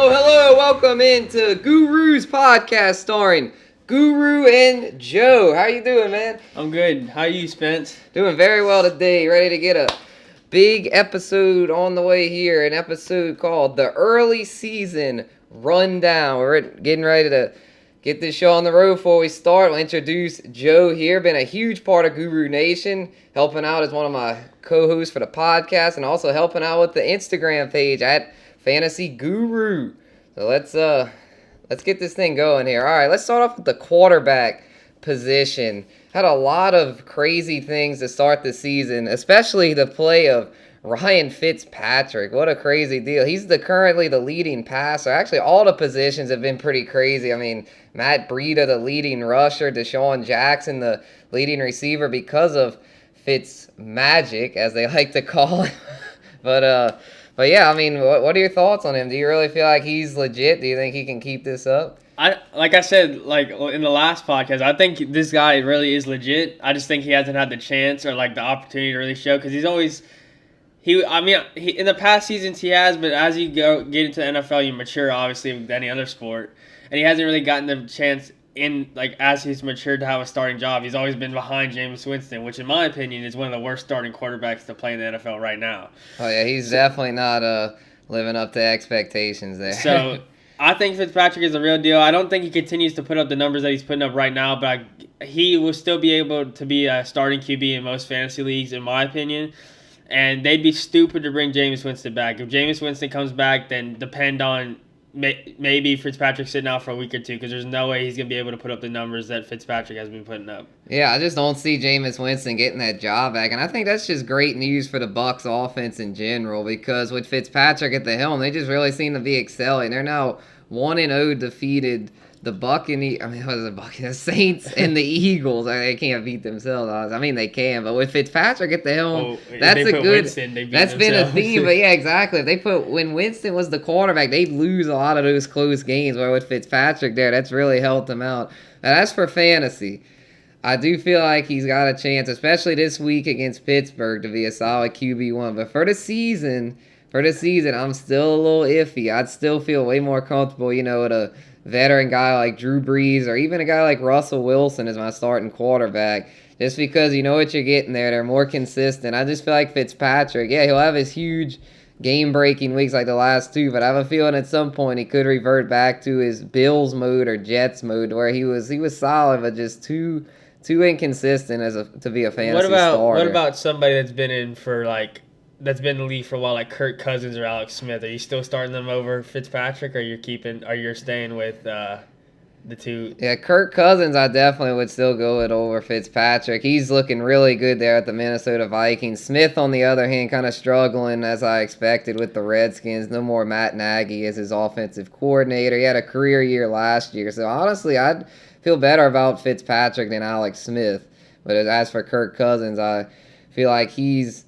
Hello, welcome into Guru's podcast starring Guru and Joe. How you doing, man? I'm good. How are you, Spence? Doing very well today. Ready to get a big episode on the way here. An episode called The Early Season Rundown. We're getting ready to get this show on the road. Before we start, we'll introduce Joe here. Been a huge part of Guru Nation. Helping out as one of my co-hosts for the podcast and also helping out with the Instagram page at Fantasy Guru. So let's get this thing going here. All right, let's start off with the quarterback position. Had a lot of crazy things to start the season, especially the play of Ryan Fitzpatrick. What a crazy deal. He's currently the leading passer. Actually, all the positions have been pretty crazy. I mean, Matt Breida, the leading rusher, Deshaun Jackson, the leading receiver because of Fitz magic, as they like to call him. But yeah, I mean, what are your thoughts on him? Do you really feel like he's legit? Do you think he can keep this up? Like I said, in the last podcast, I think this guy really is legit. I just think he hasn't had the chance or the opportunity to really show because he's always in the past seasons he has, but as you get into the NFL, you mature obviously with any other sport, and he hasn't really gotten the chance as he's matured to have a starting job. He's always been behind Jameis Winston, which in my opinion is one of the worst starting quarterbacks to play in the NFL right now. Oh yeah, he's definitely not living up to expectations there. So I think Fitzpatrick is the real deal. I don't think he continues to put up the numbers that he's putting up right now, but he will still be able to be a starting QB in most fantasy leagues, in my opinion. And they'd be stupid to bring Jameis Winston back. If Jameis Winston comes back, then depend on maybe Fitzpatrick sitting out for a week or two because there's no way he's going to be able to put up the numbers that Fitzpatrick has been putting up. Yeah, I just don't see Jameis Winston getting that job back. And I think that's just great news for the Bucs offense in general because with Fitzpatrick at the helm, they just really seem to be excelling. They're now 1-0 defeated the the Saints and the Eagles. They can't beat themselves. I mean, they can, but with Fitzpatrick at the helm, that's a good. That's been a theme, but yeah, exactly. When Winston was the quarterback, they'd lose a lot of those close games. Where with Fitzpatrick there, that's really helped them out. Now, as for fantasy, I do feel like he's got a chance, especially this week against Pittsburgh, to be a solid QB1. But for the season, I'm still a little iffy. I'd still feel way more comfortable, with a veteran guy like Drew Brees or even a guy like Russell Wilson as my starting quarterback, just because you know what you're getting there. They're more consistent. I just feel like Fitzpatrick, yeah, he'll have his huge game-breaking weeks like the last two, but I have a feeling at some point he could revert back to his Bills mode or Jets mode where he was solid but just too inconsistent to be a fantasy starter. What about somebody that's been in that's been in the league for a while, like Kirk Cousins or Alex Smith? Are you still starting them over Fitzpatrick, or you're staying with the two? Yeah, Kirk Cousins, I definitely would still go with over Fitzpatrick. He's looking really good there at the Minnesota Vikings. Smith, on the other hand, kind of struggling as I expected with the Redskins. No more Matt Nagy as his offensive coordinator. He had a career year last year, so honestly, I'd feel better about Fitzpatrick than Alex Smith. But as for Kirk Cousins, I feel like he's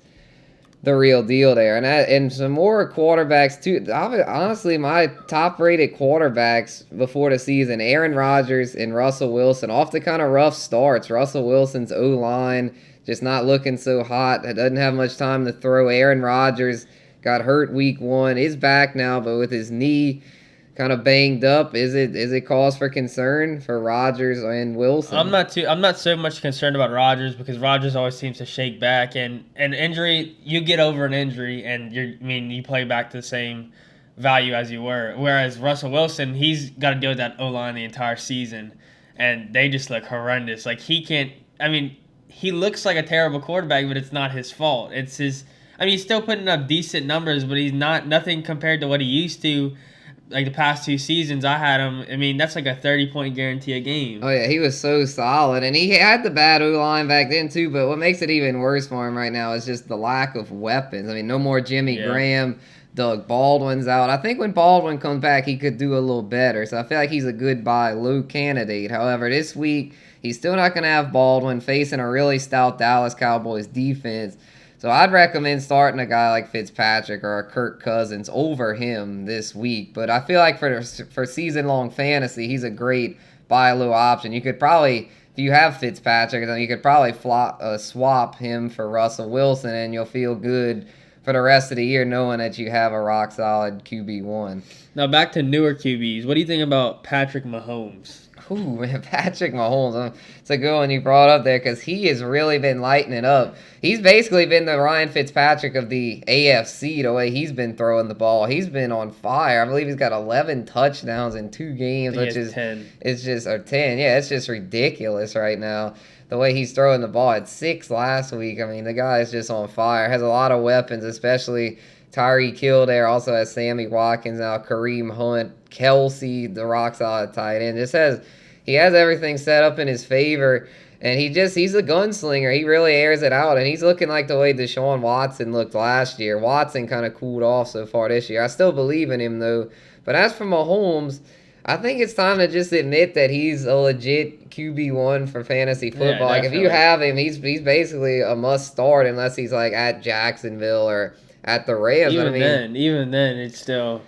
the real deal there. And some more quarterbacks, too. Honestly, my top-rated quarterbacks before the season, Aaron Rodgers and Russell Wilson, off to kind of rough starts. Russell Wilson's O-line just not looking so hot. Doesn't have much time to throw. Aaron Rodgers got hurt week 1. Is back now, but with his knee kind of banged up, is it cause for concern for Rodgers and Wilson? I'm not so much concerned about Rodgers because Rodgers always seems to shake back, and an injury, you get over an injury and you play back to the same value as you were. Whereas Russell Wilson, he's got to deal with that O-line the entire season, and they just look horrendous. He looks like a terrible quarterback, but it's not his fault. It's his. He's still putting up decent numbers, but he's nothing compared to what he used to. Like the past 2 seasons I had him, that's like a 30-point guarantee a game. Oh, yeah, he was so solid. And he had the bad O-line back then, too. But what makes it even worse for him right now is just the lack of weapons. No more Jimmy Graham. Doug Baldwin's out. I think when Baldwin comes back, he could do a little better. So I feel like he's a good buy low candidate. However, this week, he's still not going to have Baldwin facing a really stout Dallas Cowboys defense. So I'd recommend starting a guy like Fitzpatrick or a Kirk Cousins over him this week. But I feel like for season-long fantasy, he's a great buy low option. You could probably, if you have Fitzpatrick, then you could probably swap him for Russell Wilson, and you'll feel good for the rest of the year, knowing that you have a rock solid QB1. Now back to newer QBs. What do you think about Patrick Mahomes? Ooh, man, Patrick Mahomes. It's a good one you brought up there because he has really been lighting it up. He's basically been the Ryan Fitzpatrick of the AFC, the way he's been throwing the ball. He's been on fire. I believe he's got 11 touchdowns in 2 games, which is 10. It's just or 10. Yeah, it's just ridiculous right now. The way he's throwing the ball at 6 last week. I mean, the guy is just on fire. Has a lot of weapons, especially Tyreek Hill there. Also has Sammy Watkins now, Kareem Hunt, Kelsey, the rock solid tight end. He has everything set up in his favor, and he's a gunslinger. He really airs it out, and he's looking like the way Deshaun Watson looked last year. Watson kind of cooled off so far this year. I still believe in him, though. But as for Mahomes, I think it's time to just admit that he's a legit QB1 for fantasy football. Like, if you have him, he's basically a must start unless he's like at Jacksonville or at the Rams. Even then, it's still.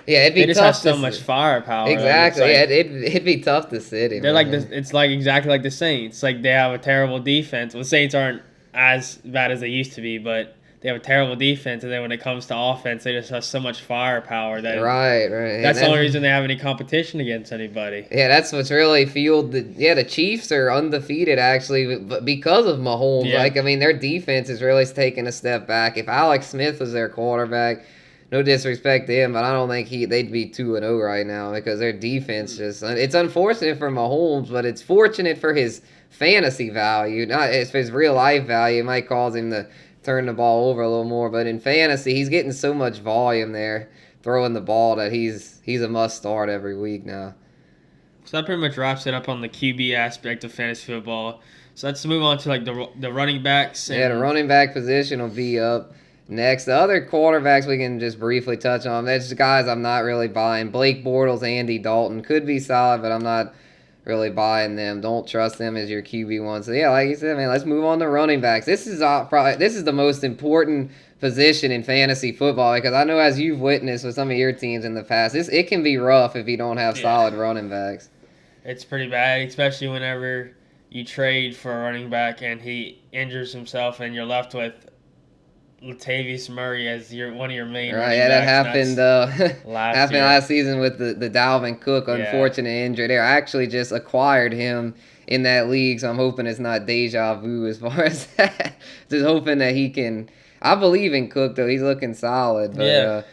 Yeah, it'd be tough. They just have so much firepower. Exactly. Like, it'd be tough to sit him. They're like this. It's like exactly like the Saints. Like, they have a terrible defense. Well, the Saints aren't as bad as they used to be, but they have a terrible defense. And then when it comes to offense, they just have so much firepower that right. That's the only reason they have any competition against anybody. Yeah, that's what's really fueled the Chiefs are undefeated actually, but because of Mahomes. Yeah. Like, I mean, their defense is really taking a step back. If Alex Smith was their quarterback. No disrespect to him, but I don't think they'd be 2-0 right now because their defense it's unfortunate for Mahomes, but it's fortunate for his fantasy value, not for his real life value. It might cause him to turn the ball over a little more, but in fantasy, he's getting so much volume there throwing the ball that he's a must start every week now. So that pretty much wraps it up on the QB aspect of fantasy football. So let's move on to like the running backs. Yeah, the running back position will be up. Next, the other quarterbacks we can just briefly touch on. There's guys I'm not really buying. Blake Bortles, Andy Dalton could be solid, but I'm not really buying them. Don't trust them as your QB1. So yeah, like you said, man, let's move on to running backs. This is the most important position in fantasy football because I know as you've witnessed with some of your teams in the past, it can be rough if you don't have solid running backs. It's pretty bad, especially whenever you trade for a running back and he injures himself and you're left with Latavius Murray as one of your main running yeah, that backs. happened last season with the Dalvin Cook unfortunate injury there. I actually just acquired him in that league, so I'm hoping it's not deja vu as far as that. Just hoping that he can. I believe in Cook, though. He's looking solid, but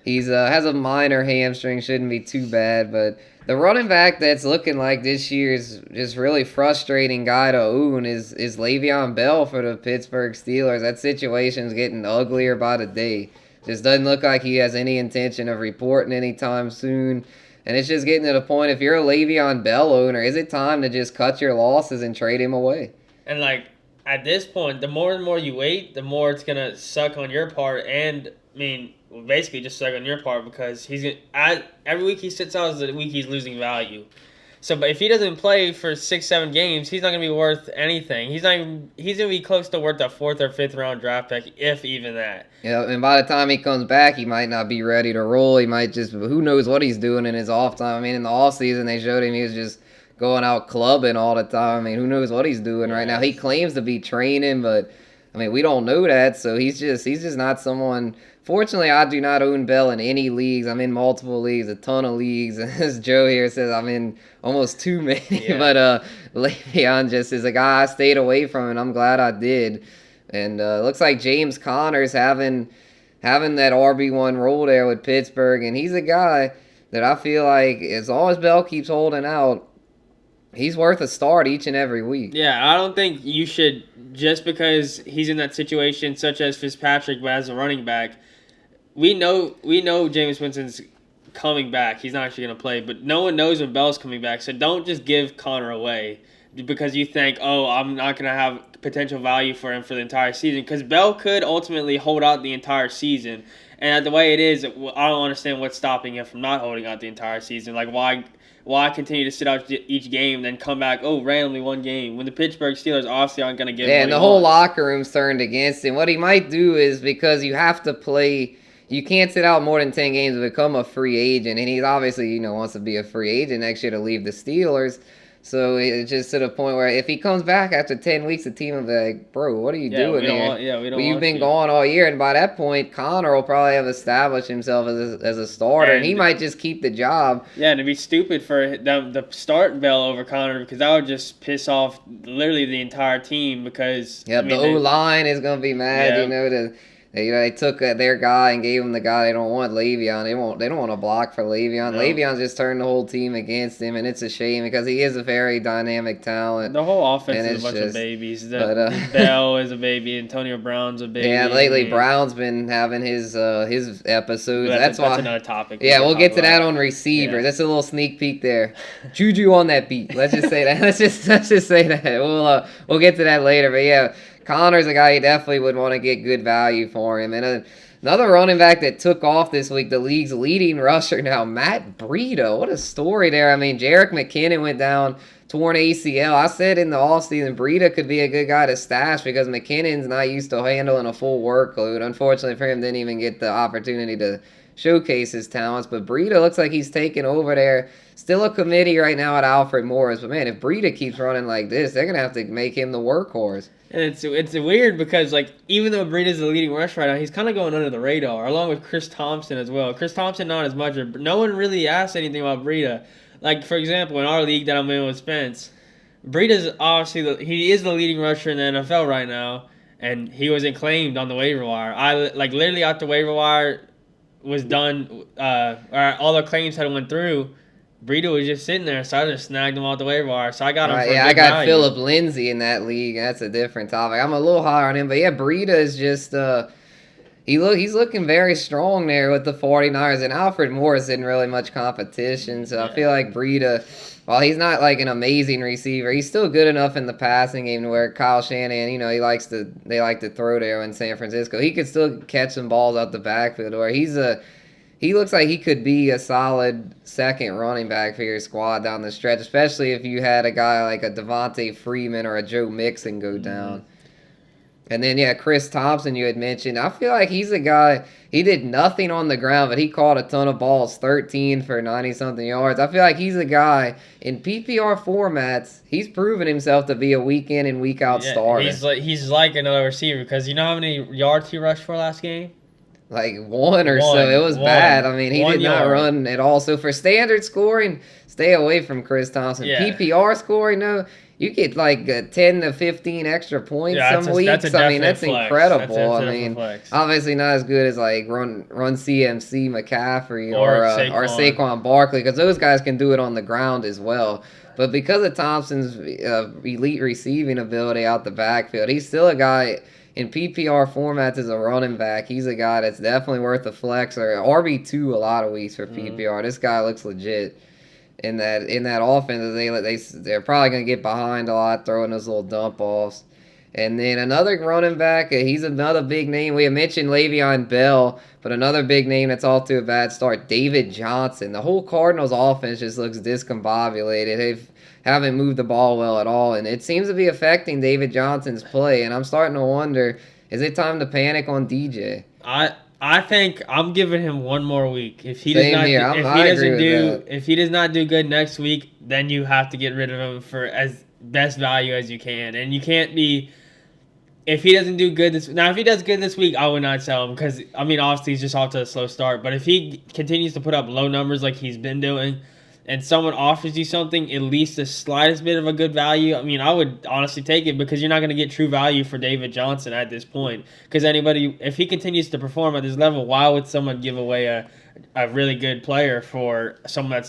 he's has a minor hamstring, shouldn't be too bad, but the running back that's looking like this year's just really frustrating guy to own is Le'Veon Bell for the Pittsburgh Steelers. That situation's getting uglier by the day. Just doesn't look like he has any intention of reporting anytime soon. And it's just getting to the point, if you're a Le'Veon Bell owner, is it time to just cut your losses and trade him away? And, like, at this point, the more and more you wait, the more it's going to suck on your part and, basically just suck on your part because every week he sits out is the week he's losing value. So, but if he doesn't play for 6-7 games, he's not going to be worth anything. He's going to be close to worth a 4th or 5th round draft pick, if even that. Yeah, and by the time he comes back, he might not be ready to roll. He might who knows what he's doing in his off time. In the off season, they showed him he was just going out clubbing all the time. Who knows what he's doing right now? He claims to be training, but we don't know that. So he's just not someone. Fortunately, I do not own Bell in any leagues. I'm in multiple leagues, a ton of leagues. As Joe here says, I'm in almost too many. Yeah. But Le'Veon just is a guy I stayed away from, and I'm glad I did. And it looks like James Conner's having that RB1 role there with Pittsburgh, and he's a guy that I feel like as long as Bell keeps holding out, he's worth a start each and every week. Yeah, I don't think you should, just because he's in that situation, such as Fitzpatrick, but as a running back, we know Jameis Winston's coming back. He's not actually going to play, but no one knows when Bell's coming back, so don't just give Conner away because you think, I'm not going to have potential value for him for the entire season, because Bell could ultimately hold out the entire season, and the way it is, I don't understand what's stopping him from not holding out the entire season. Like, why continue to sit out each game, then come back, randomly one game, when the Pittsburgh Steelers obviously aren't going to give him and the whole locker room's turned against him. What he might do is, because you have to play, you can't sit out more than 10 games to become a free agent, and he's obviously, wants to be a free agent next year to leave the Steelers. So it's just to the point where if he comes back after 10 weeks, the team will be like, bro, what are you doing here? We don't Well, you've want been you. gone all year. And by that point, Connor will probably have established himself as a starter. And he And might just keep the job. yeah, and it'd be stupid for them to start Bell over Connor because that would just piss off literally the entire team because Yeah, the O-line is going to be mad, you know, they took their guy and gave him the guy they don't want, Le'Veon. They don't want to block for Le'Veon. No. Le'Veon's just turned the whole team against him, and it's a shame because he is a very dynamic talent. The whole offense is a bunch of babies. Bell is a baby. Antonio Brown's a baby. Yeah, lately Brown's been having his episodes. That's another topic. Yeah, we'll get to that on receiver. Yeah. That's a little sneak peek there. Juju on that beat. Let's just say that. Let's just say that. We'll get to that later. But yeah, Connor's a guy you definitely would want to get good value for him. And another running back that took off this week, the league's leading rusher now, Matt Breida. What a story there. I mean, Jerick McKinnon went down, torn ACL. I said in the offseason, Breida could be a good guy to stash because McKinnon's not used to handling a full workload. Unfortunately for him, didn't even get the opportunity to showcase his talents. But Breida looks like he's taking over there. Still a committee right now at Alfred Morris. But, man, if Breida keeps running like this, they're going to have to make him the workhorse. And it's weird because, like, even though Breida's the leading rusher right now, he's kind of going under the radar, along with Chris Thompson as well. Chris Thompson not as much. No one really asked anything about Breida. Like, for example, in our league that I'm in with Spence, Breida's obviously he is the leading rusher in the NFL right now, and he wasn't claimed on the waiver wire. Literally after waiver wire was done, or all the claims had went through, Breida was just sitting there, so I just snagged him off the waiver wire. So I got him. I got Phillip Lindsay in that league. That's a different topic. I'm a little higher on him, but yeah, Breida is just he's looking very strong there with the 49ers, and Alfred Morris isn't really much competition. So I feel like Breida, while he's not like an amazing receiver, he's still good enough in the passing game to where Kyle Shanahan, you know, they like to throw there in San Francisco. He could still catch some balls out the backfield, or he looks like he could be a solid second running back for your squad down the stretch, especially if you had a guy like a Devontae Freeman or a Joe Mixon go down. And then, yeah, Chris Thompson you had mentioned. I feel like he's a guy, he did nothing on the ground, but he caught a ton of balls, 13 for 90-something yards. I feel like he's a guy, in PPR formats, he's proven himself to be a week in and week out starter. He's like another receiver because you know how many yards he rushed for last game? Like one or so. It was bad. I mean, he did not run at all. So for standard scoring, stay away from Chris Thompson. Yeah. PPR scoring, no, you get like 10 to 15 extra points some weeks. I mean, that's incredible. I mean, obviously not as good as like run CMC McCaffrey or Saquon Barkley, because those guys can do it on the ground as well. But because of Thompson's elite receiving ability out the backfield, he's still a guy in PPR formats as a running back. He's a guy that's definitely worth a flex or RB2 a lot of weeks for PPR. This guy looks legit in that offense. They're probably going to get behind a lot throwing those little dump offs. And then another running back, he's another big name. We had mentioned Le'Veon Bell, but another big name that's off to a bad start, David Johnson. The whole Cardinals offense just looks discombobulated. They haven't moved the ball well at all, and it seems to be affecting David Johnson's play. And I'm starting to wonder, is it time to panic on DJ? I think I'm giving him one more week. If he if he does not do good next week, then you have to get rid of him for as best value as you can. And you can't be. If he doesn't do good if he does good this week, I would not sell him because, I mean, obviously he's just off to a slow start. But if he continues to put up low numbers like he's been doing, and someone offers you something, at least the slightest bit of a good value, I mean, I would honestly take it because you're not going to get true value for David Johnson at this point. Because if he continues to perform at this level, why would someone give away a really good player for someone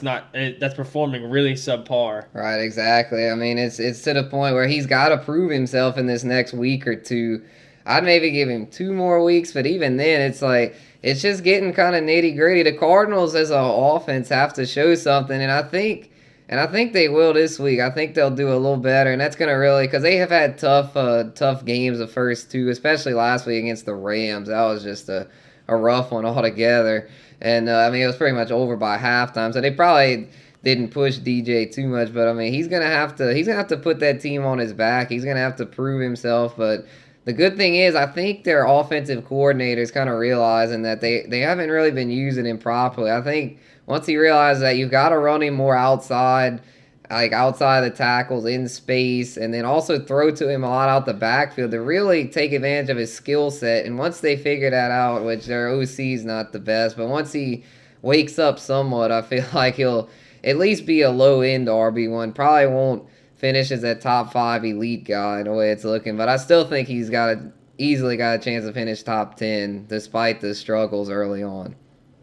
that's performing really subpar? Right, exactly. I mean, it's to the point where he's got to prove himself in this next week or two. I'd maybe give him 2 more weeks, but even then, it's like, it's just getting kind of nitty-gritty. The Cardinals as an offense have to show something, and I think they will this week. I think they'll do a little better, and that's going to really, because they have had tough games the first 2, especially last week against the Rams. That was just a rough one altogether. And, I mean, it was pretty much over by halftime, so they probably didn't push DJ too much, but, I mean, he's going to have to put that team on his back. He's going to have to prove himself, but the good thing is, I think their offensive coordinator's kind of realizing that they haven't really been using him properly. I think once he realizes that you've got to run him more outside, like outside the tackles in space, and then also throw to him a lot out the backfield to really take advantage of his skill set. And once they figure that out, which their OC's not the best, but once he wakes up somewhat, I feel like he'll at least be a low end RB1. Probably won't finish as that top 5 elite guy the way it's looking, but I still think he's easily got a chance to finish top 10 despite the struggles early on.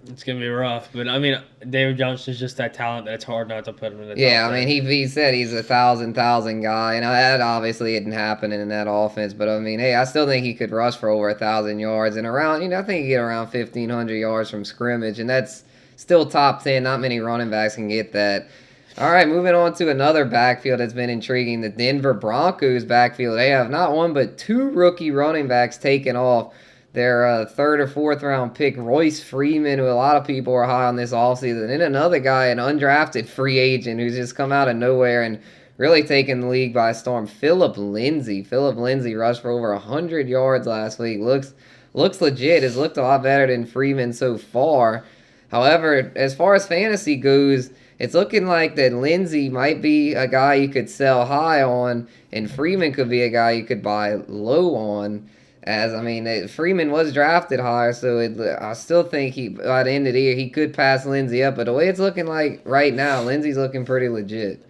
It's gonna be rough, but I mean, David Johnson's just that talent that it's hard not to put him in the top. Yeah, I mean, he said he's a thousand guy, and that obviously didn't happen in that offense. But I mean, hey, I still think he could rush for over 1,000 yards and around. I think he get around 1,500 yards from scrimmage, and that's still top 10. Not many running backs can get that. All right, moving on to another backfield that's been intriguing, the Denver Broncos backfield. They have not one but 2 rookie running backs taken off. Their third or fourth round pick, Royce Freeman, who a lot of people are high on this offseason. And another guy, an undrafted free agent who's just come out of nowhere and really taken the league by storm, Phillip Lindsay. Phillip Lindsay rushed for over 100 yards last week. Looks legit. Has looked a lot better than Freeman so far. However, as far as fantasy goes, it's looking like that Lindsay might be a guy you could sell high on, and Freeman could be a guy you could buy low on. As I mean, Freeman was drafted higher, so I still think by the end of the year he could pass Lindsay up. But the way it's looking like right now, Lindsay's looking pretty legit.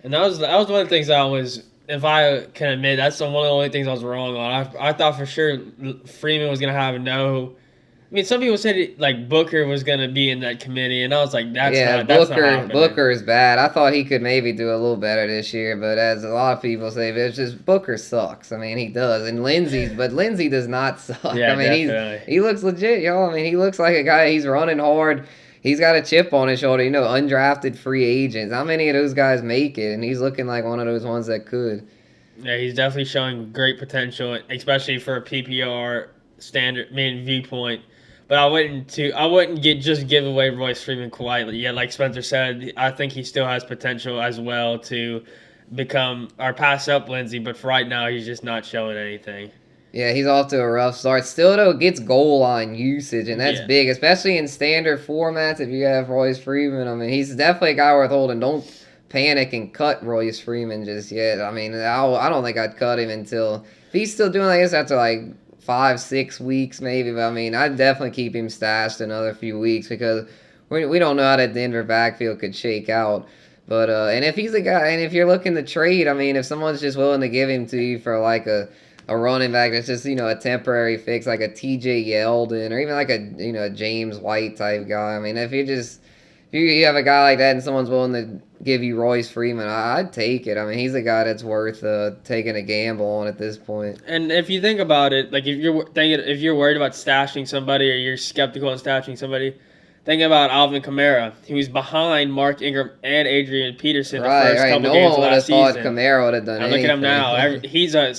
And that was one of the things I was, if I can admit, that's one of the only things I was wrong on. I thought for sure Freeman was gonna have no. I mean, some people said like Booker was gonna be in that committee, and I was like, that's not happening. Booker is bad. I thought he could maybe do a little better this year, but as a lot of people say, it's just Booker sucks. I mean, he does, and Lindsay does not suck. Yeah, I mean, he looks legit, y'all. I mean, he looks like a guy. He's running hard. He's got a chip on his shoulder. Undrafted free agents. How many of those guys make it? And he's looking like one of those ones that could. Yeah, he's definitely showing great potential, especially for a PPR viewpoint. But I wouldn't give away Royce Freeman quietly. Yeah, like Spencer said, I think he still has potential as well to become or pass up Lindsay. But for right now, he's just not showing anything. Yeah, he's off to a rough start. Still, though, gets goal line usage, and that's big, especially in standard formats. If you have Royce Freeman, I mean, he's definitely a guy worth holding. Don't panic and cut Royce Freeman just yet. I mean, I don't think I'd cut him until if he's still doing like this after like 5-6 weeks maybe. But I mean, I'd definitely keep him stashed another few weeks because we don't know how that Denver backfield could shake out. But and if he's a guy, and if you're looking to trade, I mean, if someone's just willing to give him to you for like a running back that's just a temporary fix, like a TJ Yeldon or even like a James White type guy. I mean, if you have a guy like that and someone's willing to give you Royce Freeman, I'd take it. I mean, he's a guy that's worth taking a gamble on at this point. And if you think about it, like if you're worried about stashing somebody or you're skeptical on stashing somebody, think about Alvin Kamara. He was behind Mark Ingram and Adrian Peterson the first couple games last season. No one would have thought Kamara would have done anything. Look at him now. He's a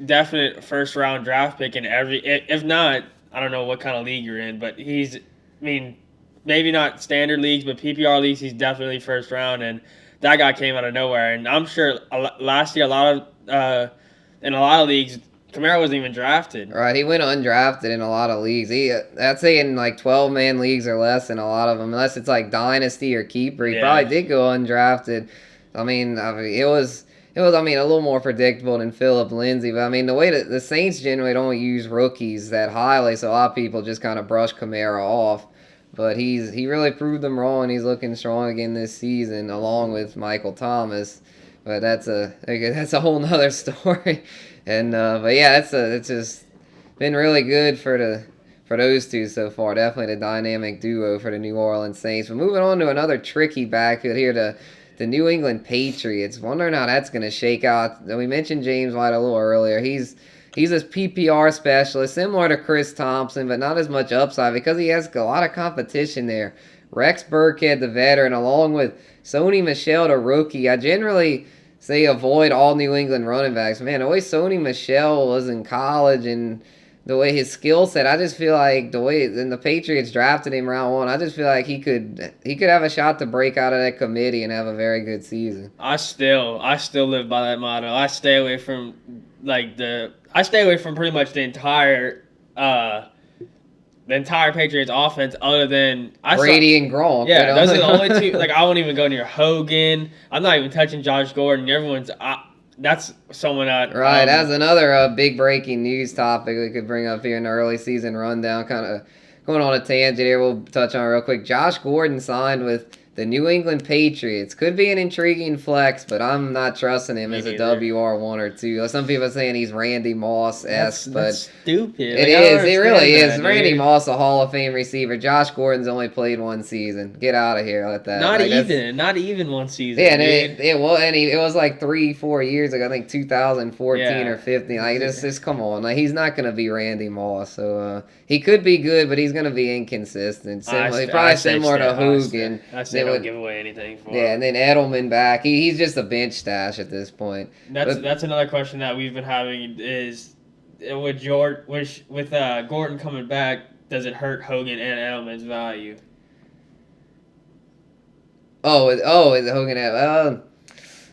definite first round draft pick in if not, I don't know what kind of league you're in, but maybe not standard leagues, but PPR leagues, he's definitely first round, and that guy came out of nowhere. And I'm sure last year in a lot of leagues, Kamara wasn't even drafted. Right, he went undrafted in a lot of leagues. I'd say in like 12-man leagues or less in a lot of them, unless it's like Dynasty or Keeper, he probably did go undrafted. I mean, it was a little more predictable than Phillip Lindsay. But, I mean, the way that the Saints generally don't use rookies that highly, so a lot of people just kind of brush Kamara off. But he really proved them wrong. He's looking strong again this season, along with Michael Thomas. But that's a whole nother story. And but yeah, it's just been really good for those two so far. Definitely the dynamic duo for the New Orleans Saints. But moving on to another tricky backfield here, the New England Patriots. Wondering how that's going to shake out. We mentioned James White a little earlier. He's a PPR specialist, similar to Chris Thompson, but not as much upside because he has a lot of competition there. Rex Burkhead, the veteran, along with Sony Michel, the rookie. I generally say avoid all New England running backs. Man, the way Sony Michel was in college and the way his skill set, I just feel like the Patriots drafted him round 1, I just feel like he could have a shot to break out of that committee and have a very good season. I still live by that motto. I stay away from pretty much the entire the entire Patriots offense, other than Brady and Gronk. Yeah, those are the only two. Like, I won't even go near Hogan. I'm not even touching Josh Gordon. Everyone's that's someone that Right, that's another big breaking news topic we could bring up here in the early season rundown. Kind of going on a tangent here, we'll touch on it real quick. Josh Gordon signed with the New England Patriots. Could be an intriguing flex, but I'm not trusting him as a WR1 or 2. Some people are saying he's Randy Moss-esque, but that's stupid. It is. It really is. Randy Moss, a Hall of Fame receiver. Josh Gordon's only played one season. Get out of here with that. Not even one season. Yeah, and it was like 3-4 years ago. I think 2014 or 15. Like just come on. Like he's not gonna be Randy Moss. So he could be good, but he's gonna be inconsistent. Probably similar to Hogan. I say don't give away anything for him. Yeah, and then Edelman back. He's just a bench stash at this point. That's another question that we've been having is with Gordon coming back, does it hurt Hogan and Edelman's value? With Hogan.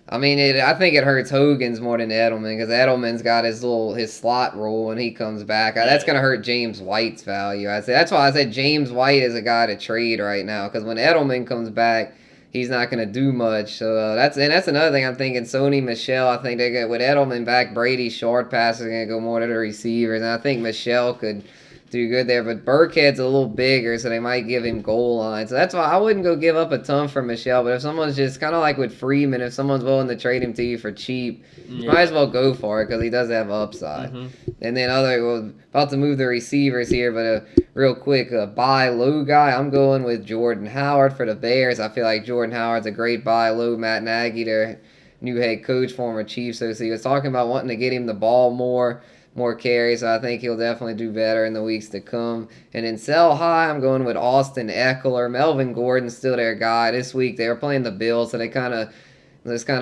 I mean, I think it hurts Hogan's more than Edelman because Edelman's got his slot role when he comes back. That's going to hurt James White's value. That's why I said James White is a guy to trade right now because when Edelman comes back, he's not going to do much. So that's another thing I'm thinking. Sony Michel, I think with Edelman back, Brady's short passes are going to go more to the receivers, and I think Michel could do good there, but Burkhead's a little bigger, so they might give him goal line. So that's why I wouldn't go give up a ton for Michel, but if someone's just kind of like with Freeman, if someone's willing to trade him to you for cheap, you might as well go for it because he does have upside. And then about to move the receivers here, but real quick, buy low guy, I'm going with Jordan Howard for the Bears. I feel like Jordan Howard's a great buy low. Matt Nagy, their new head coach, former Chiefs, so he was talking about wanting to get him the ball more carries, so I think he'll definitely do better in the weeks to come. And in sell high, I'm going with Austin Eckler. Melvin Gordon's still their guy. This week they were playing the Bills, so they kind of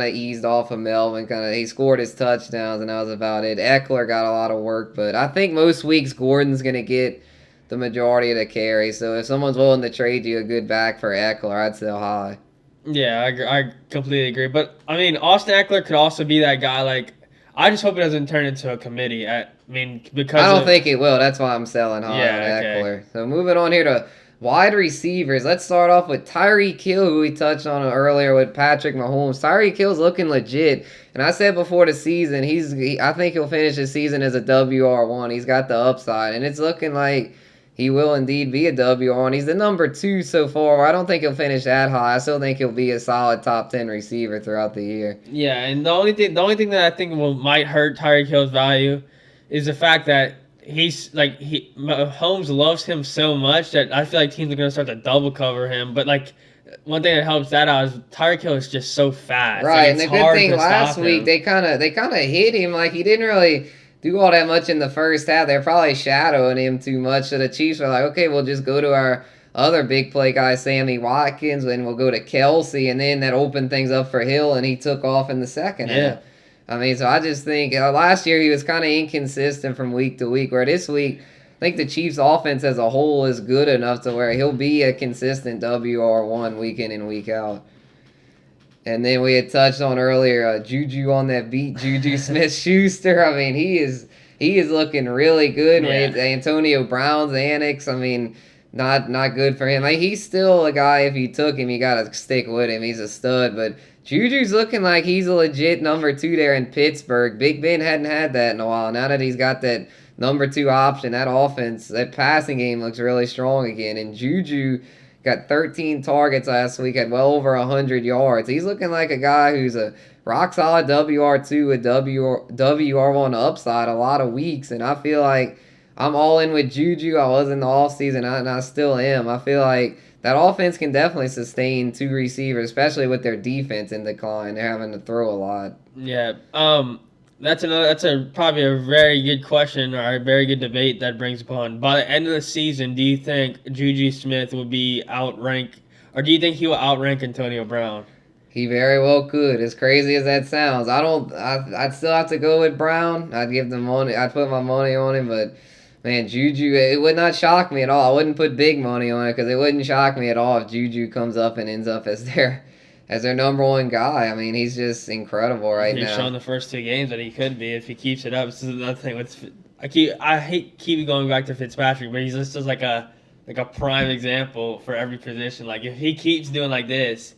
eased off of Melvin. He scored his touchdowns, and that was about it. Eckler got a lot of work, but I think most weeks Gordon's going to get the majority of the carries. So if someone's willing to trade you a good back for Eckler, I'd sell high. Yeah, I completely agree. But, I mean, Austin Eckler could also be that guy, like, I just hope it doesn't turn into a committee. Because I don't think it will. That's why I'm selling high on Eckler. So moving on here to wide receivers. Let's start off with Tyreek Hill, who we touched on earlier with Patrick Mahomes. Tyreek Hill's looking legit. And I said before the season, I think he'll finish the season as a WR1. He's got the upside. And it's looking like he will indeed be a WR1. He's the number 2 so far. I don't think he'll finish that high. I still think he'll be a solid top 10 receiver throughout the year. Yeah, and the only thing that I think might hurt Tyreek Hill's value is the fact that Mahomes loves him so much that I feel like teams are going to start to double cover him. But like one thing that helps that out is Tyreek Hill is just so fast. Right, and the good thing last week they kind of hit him like he didn't really do all that much in the first half. They're probably shadowing him too much. So the Chiefs are like, okay, we'll just go to our other big play guy, Sammy Watkins, and we'll go to Kelsey, and then that opened things up for Hill, and he took off in the second half. I mean, so I just think last year he was kind of inconsistent from week to week, where this week I think the Chiefs' offense as a whole is good enough to where he'll be a consistent WR1 week in and week out. And then we had touched on earlier Juju on that beat, Juju Smith-Schuster. I mean, he is looking really good. With Antonio Brown's annex, I mean, not good for him. Like, he's still a guy, if you took him, you got to stick with him. He's a stud. But Juju's looking like he's a legit number 2 there in Pittsburgh. Big Ben hadn't had that in a while. Now that he's got that number 2 option, that offense, that passing game looks really strong again. And Juju got 13 targets last week, had well over 100 yards. He's looking like a guy who's a rock-solid WR2 with WR1 upside a lot of weeks, and I feel like I'm all in with Juju. I was in the offseason, and I still am. I feel like that offense can definitely sustain 2 receivers, especially with their defense in decline. They're having to throw a lot. Yeah, that's probably a very good question or a very good debate that brings upon. By the end of the season, do you think Juju Smith will be outranked, or do you think he will outrank Antonio Brown? He very well could. As crazy as that sounds, I'd still have to go with Brown. I'd give the money. I'd put my money on him, but man, Juju, it would not shock me at all. I wouldn't put big money on it because it wouldn't shock me at all if Juju comes up and ends up as their number 1 guy. I mean, he's just incredible now. He's shown the first 2 games that he could be if he keeps it up. This is another thing I hate keep going back to Fitzpatrick, but he's just like a prime example for every position. Like if he keeps doing like this,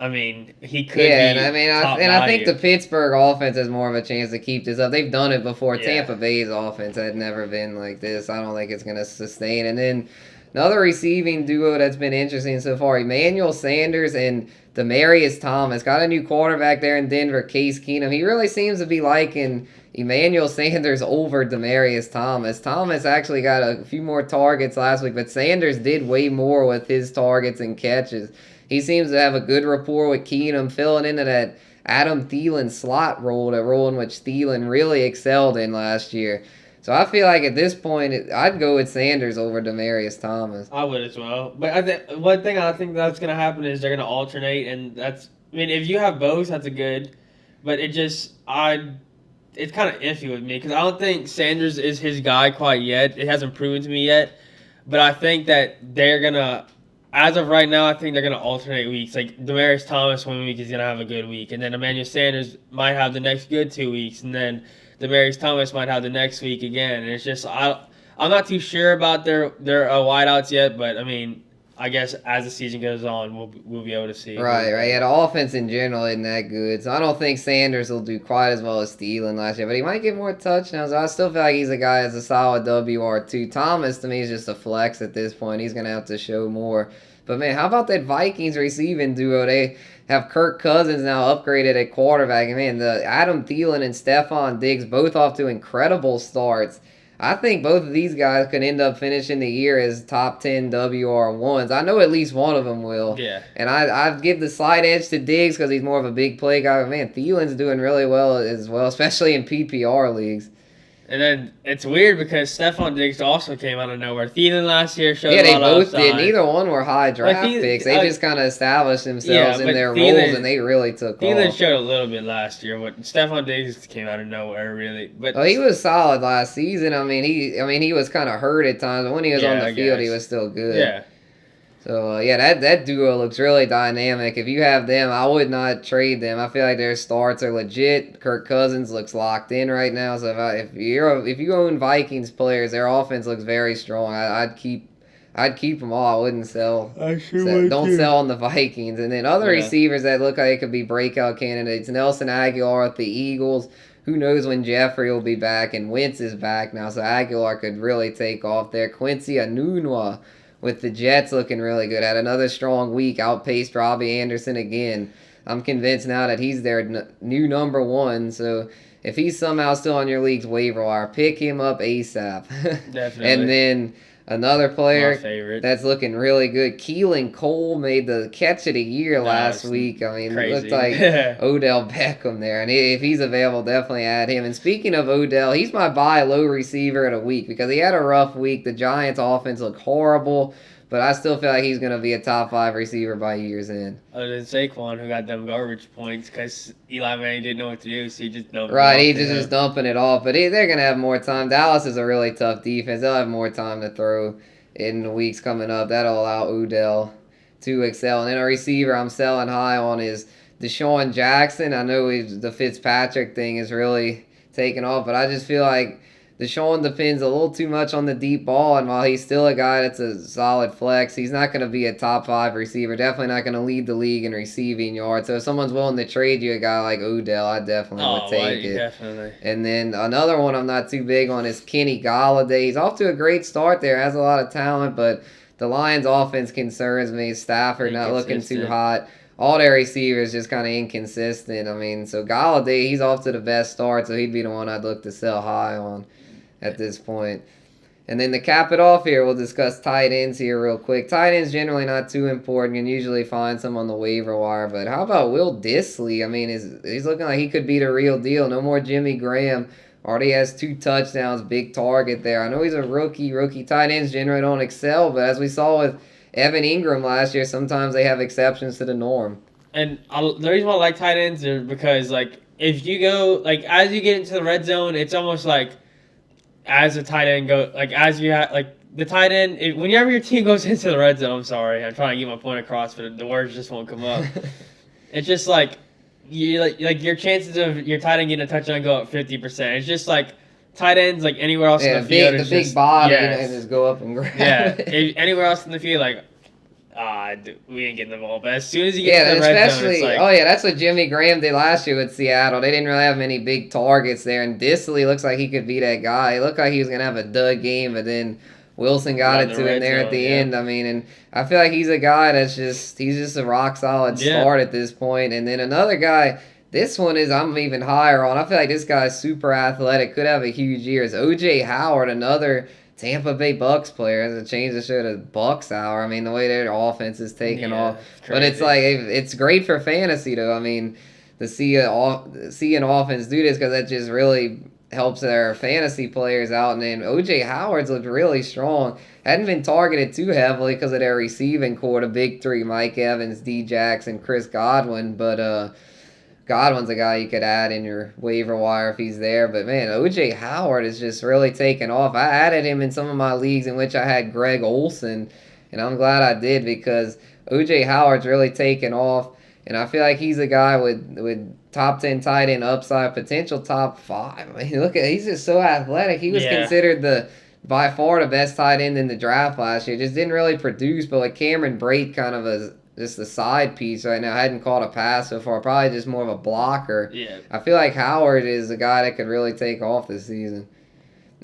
I mean, he could Yeah, and be I mean, top I think value. the Pittsburgh offense has more of a chance to keep this up. They've done it before. Yeah. Tampa Bay's offense had never been like this. I don't think it's going to sustain. And then another receiving duo that's been interesting so far: Emmanuel Sanders and Demarius Thomas. Got a new quarterback there in Denver, Case Keenum. He really seems to be liking Emmanuel Sanders over Demarius Thomas. Thomas actually got a few more targets last week, but Sanders did way more with his targets and catches. He seems to have a good rapport with Keenum, filling into that Adam Thielen slot role, that role in which Thielen really excelled in last year. So I feel like at this point, I'd go with Sanders over Demarius Thomas. I would as well. But one thing I think that's going to happen is they're going to alternate, and that's. I mean, if you have both, that's a good. But it's kind of iffy with me because I don't think Sanders is his guy quite yet. It hasn't proven to me yet. But I think that they're gonna. As of right now, I think they're going to alternate weeks. Like, Demarius Thomas one week is going to have a good week, and then Emmanuel Sanders might have the next good 2 weeks, and then Demarius Thomas might have the next week again. And it's just, I'm not too sure about their wideouts yet, but, I mean, I guess as the season goes on, we'll be able to see. Right. Yeah, the offense in general isn't that good, so I don't think Sanders will do quite as well as Thielen last year, but he might get more touchdowns. I still feel like he's a guy that's a solid WR2. Thomas, to me, is just a flex at this point. He's going to have to show more. But, man, how about that Vikings receiving duo? They have Kirk Cousins now upgraded at quarterback. And, man, the Adam Thielen and Stephon Diggs both off to incredible starts. I think both of these guys could end up finishing the year as top 10 WR1s. I know at least one of them will. Yeah. And I'd give the slight edge to Diggs because he's more of a big play guy. But, man, Thielen's doing really well as well, especially in PPR leagues. And then it's weird because Stephon Diggs also came out of nowhere. Thielen last year showed Yeah, a they lot of both upside. did. Neither one were high draft Thielen- picks. They just kind of established themselves in but their Thielen- roles, and they really took Thielen off. showed a little bit last year. What Stephon Diggs came out of nowhere, really. But Well, he was solid last season. I mean, he was kind of hurt at times, but when he was on the I field, he guess. was still good. Yeah. So, that duo looks really dynamic. If you have them, I would not trade them. I feel like their starts are legit. Kirk Cousins looks locked in right now. So, if you own Vikings players, their offense looks very strong. I'd keep them all. I wouldn't sell. Don't sell on the Vikings. And then other receivers that look like they could be breakout candidates. Nelson Aguilar with the Eagles. Who knows when Jeffrey will be back, and Wentz is back now. So, Aguilar could really take off there. Quincy Enunwa with the Jets looking really good. Had another strong week, outpaced Robbie Anderson again. I'm convinced now that he's their new number one. So if he's somehow still on your league's waiver wire, pick him up ASAP. Definitely. And then another My player favorite. that's looking really good, Keelan Cole made the catch of the year last it's week. I mean, crazy. it looked like Odell Beckham there. And if he's available, definitely add him. And speaking of Odell, he's my buy low receiver of the week because he had a rough week. The Giants' offense looked horrible. But I still feel like he's going to be a top 5 receiver by year's end. Other than Saquon, who got them garbage points because Eli Manning didn't know what to do, so he just dumped it Right, off he's to just him. dumping it off. But they're going to have more time. Dallas is a really tough defense. They'll have more time to throw in the weeks coming up. That'll allow Odell to excel. And then a receiver I'm selling high on is Deshaun Jackson. I know the Fitzpatrick thing is really taking off, but I just feel like Deshaun depends a little too much on the deep ball, and while he's still a guy that's a solid flex, he's not going to be a top 5 receiver. Definitely not going to lead the league in receiving yards. So if someone's willing to trade you a guy like Odell, I definitely would take it. Definitely. And then another one I'm not too big on is Kenny Golladay. He's off to a great start there, has a lot of talent, but the Lions' offense concerns me. Stafford not looking too hot. All their receivers just kind of inconsistent. I mean, so Golladay, he's off to the best start, so he'd be the one I'd look to sell high on at this point. And then to cap it off here, we'll discuss tight ends here real quick. Tight ends generally not too important. You can usually find some on the waiver wire. But how about Will Dissly? I mean, he's looking like he could be the real deal. No more Jimmy Graham. Already has 2 touchdowns, big target there. I know he's a rookie. Rookie tight ends generally don't excel, but as we saw with Evan Ingram last year, sometimes they have exceptions to the norm. And the reason why I like tight ends is because, like, if you go, like, as you get into the red zone, it's almost like as a tight end the tight end, whenever your team goes into the red zone, I'm sorry, I'm trying to get my point across, but the words just won't come up. It's just like, like your chances of your tight end getting a touchdown go up 50%. It's just like tight ends like anywhere else Yeah, in the field. the big body and just go up and grab Yeah, it. anywhere else in the field, like, we ain't getting the ball. But as soon as you get Yeah, to the red zone, especially it's like, oh yeah, that's what Jimmy Graham did last year with Seattle. They didn't really have many big targets there, and Disley looks like he could be that guy. He looked like he was gonna have a dud game, but then Wilson got Right in it the to him red there at zone, the yeah. end. I mean, and I feel like he's a guy that's he's just a rock solid Yeah. start at this point. And then another guy, this one is I'm even higher on. I feel like this guy's super athletic, could have a huge year. Is OJ Howard, another Tampa Bay Bucks player, has a change the show to Bucks hour. I mean, the way their offense is taking off. But it's crazy. like it's great for fantasy though. I mean, to see an offense do this because that just really helps their fantasy players out. And then OJ Howard's looked really strong. Hadn't been targeted too heavily because of their receiving core, the big three: Mike Evans, D Jackson, Chris Godwin. But Godwin's a guy you could add in your waiver wire if he's there. But man, OJ Howard is just really taken off. I added him in some of my leagues in which I had Greg Olson, and I'm glad I did because OJ Howard's really taken off. And I feel like he's a guy with top 10 tight end upside, potential top 5. I mean, he's just so athletic. He was considered by far the best tight end in the draft last year. Just didn't really produce, but like Cameron Brate kind of just a side piece right now. Hadn't caught a pass so far. Probably just more of a blocker. Yeah. I feel like Howard is a guy that could really take off this season.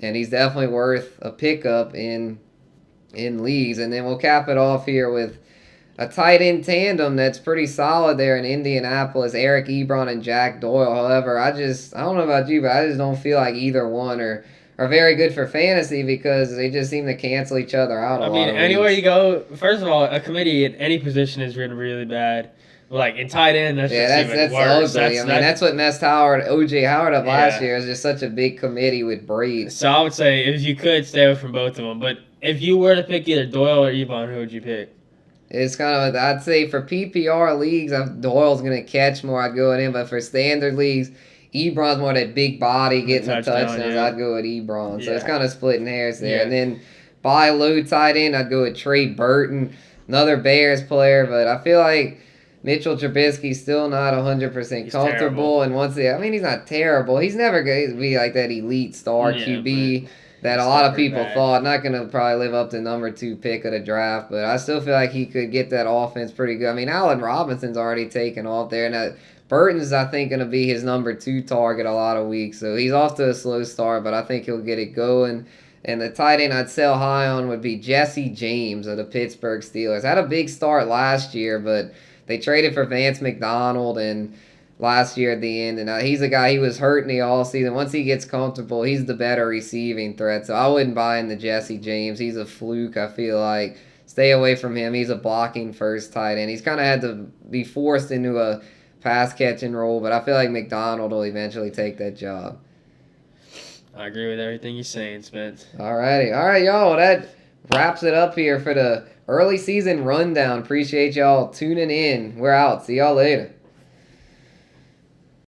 And he's definitely worth a pickup in leagues. And then we'll cap it off here with a tight end tandem that's pretty solid there in Indianapolis, Eric Ebron and Jack Doyle. However, I don't know about you, but I just don't feel like either one are very good for fantasy because they just seem to cancel each other out a lot of anywhere weeks. you go, first of all, a committee at any position is really, really bad. Like in tight end, that's just even worse. Ugly. That's what messed OJ Howard up last year. It was just such a big committee with Brate. So I would say if you could stay away from both of them, but if you were to pick either Doyle or Ebron, who would you pick? It's kind of, I'd say for PPR leagues, Doyle's going to catch more. I'd go with him. But for standard leagues, Ebron's more that big body getting the touchdowns. Yeah. I'd go with Ebron. So Yeah. it's kind of splitting hairs there. Yeah. And then buy low tight end, I'd go with Trey Burton, another Bears player. But I feel like Mitchell Trubisky's still not 100% comfortable. And he's not terrible. He's never going to be like that elite star QB that a lot of people thought. Not going to probably live up to number 2 pick of the draft, but I still feel like he could get that offense pretty good. I mean, Allen Robinson's already taken off there. Now, Burton's, I think, going to be his number 2 target a lot of weeks, so he's off to a slow start, but I think he'll get it going. And the tight end I'd sell high on would be Jesse James of the Pittsburgh Steelers. Had a big start last year, but they traded for Vance McDonald and last year at the end, and he's a guy, he was hurt in the offseason. Once he gets comfortable, he's the better receiving threat, so I wouldn't buy into Jesse James. He's a fluke, I feel like. Stay away from him. He's a blocking first tight end. He's kind of had to be forced into a pass-catching role, but I feel like McDonald will eventually take that job. I agree with everything you're saying, Spence. Alrighty. All right, y'all. That wraps it up here for the early season rundown. Appreciate y'all tuning in. We're out. See y'all later.